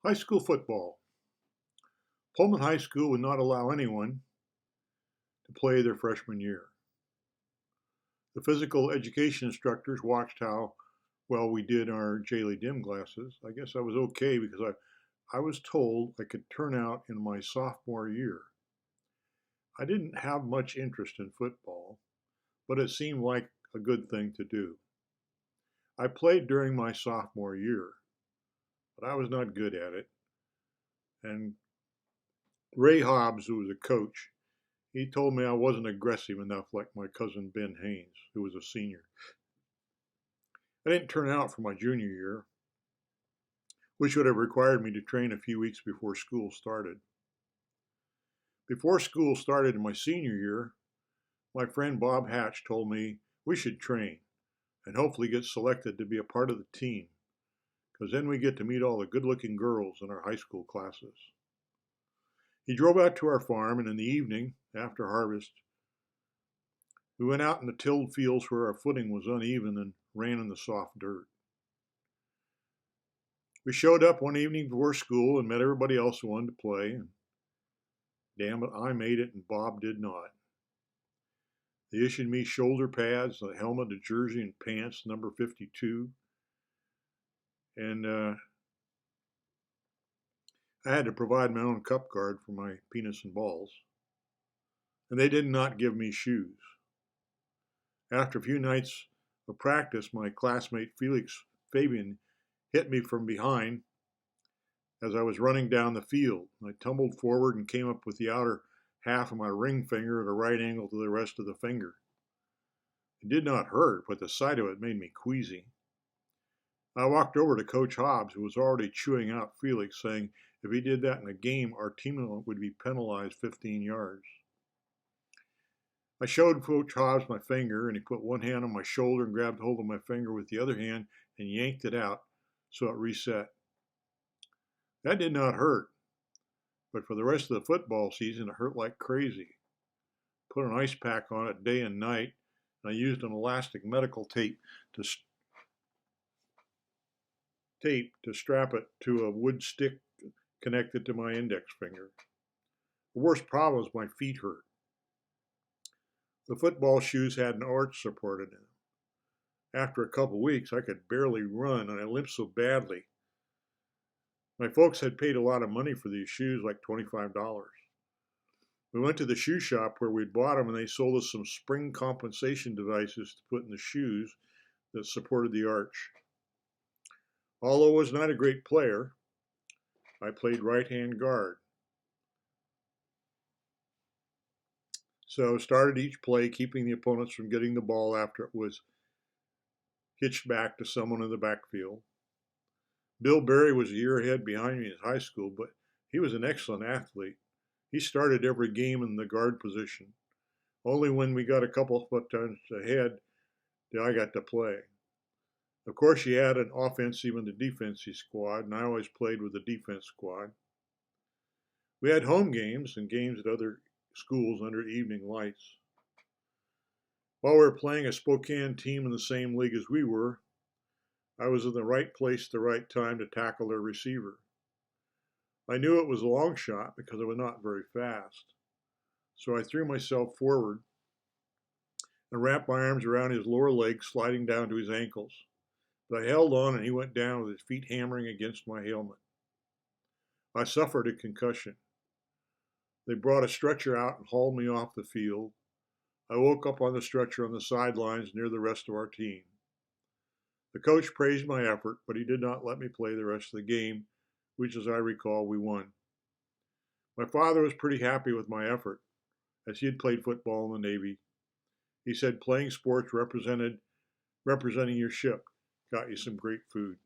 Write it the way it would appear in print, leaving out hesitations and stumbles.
High school football. Pullman High School would not allow anyone to play their freshman year. The physical education instructors watched how well we did our J. Dim classes. I guess I was okay because I was told I could turn out in my sophomore year. I didn't have much interest in football, but it seemed like a good thing to do. I played during my sophomore year, but I was not good at it. And Ray Hobbs, who was a coach, he told me I wasn't aggressive enough like my cousin Ben Haynes, who was a senior. I didn't turn out for my junior year, which would have required me to train a few weeks before school started. Before school started in my senior year, my friend Bob Hatch told me we should train and hopefully get selected to be a part of the team, because then we get to meet all the good-looking girls in our high school classes. He drove out to our farm, and in the evening, after harvest, we went out in the tilled fields where our footing was uneven and ran in the soft dirt. We showed up one evening before school and met everybody else who wanted to play, and damn it, I made it and Bob did not. They issued me shoulder pads, a helmet, a jersey, and pants, number 52. And I had to provide my own cup guard for my penis and balls. And they did not give me shoes. After a few nights of practice, my classmate Felix Fabian hit me from behind as I was running down the field. I tumbled forward and came up with the outer half of my ring finger at a right angle to the rest of the finger. It did not hurt, but the sight of it made me queasy. I walked over to Coach Hobbs, who was already chewing out Felix, saying if he did that in a game, our team would be penalized 15 yards. I showed Coach Hobbs my finger, and he put one hand on my shoulder and grabbed hold of my finger with the other hand and yanked it out so it reset. That did not hurt, but for the rest of the football season, it hurt like crazy. Put an ice pack on it day and night, and I used an elastic medical tape to strap it to a wood stick connected to my index finger. The worst problem was my feet hurt. The football shoes had an arch supported in them. After a couple weeks, I could barely run, and I limped so badly. My folks had paid a lot of money for these shoes, like $25. We went to the shoe shop where we'd bought them, and they sold us some spring compensation devices to put in the shoes that supported the arch. Although I was not a great player, I played right-hand guard. So started each play keeping the opponents from getting the ball after it was hitched back to someone in the backfield. Bill Berry was a year ahead behind me in high school, but he was an excellent athlete. He started every game in the guard position. Only when we got a couple of foot-turns ahead did I got to play. Of course, you had an offensive and a defensive squad, and I always played with the defense squad. We had home games and games at other schools under evening lights. While we were playing a Spokane team in the same league as we were, I was in the right place at the right time to tackle their receiver. I knew it was a long shot because I was not very fast. So I threw myself forward and wrapped my arms around his lower leg, sliding down to his ankles. But I held on and he went down with his feet hammering against my helmet. I suffered a concussion. They brought a stretcher out and hauled me off the field. I woke up on the stretcher on the sidelines near the rest of our team. The coach praised my effort, but he did not let me play the rest of the game, which, as I recall, we won. My father was pretty happy with my effort, as he had played football in the Navy. He said playing sports representing your ship got you some great food.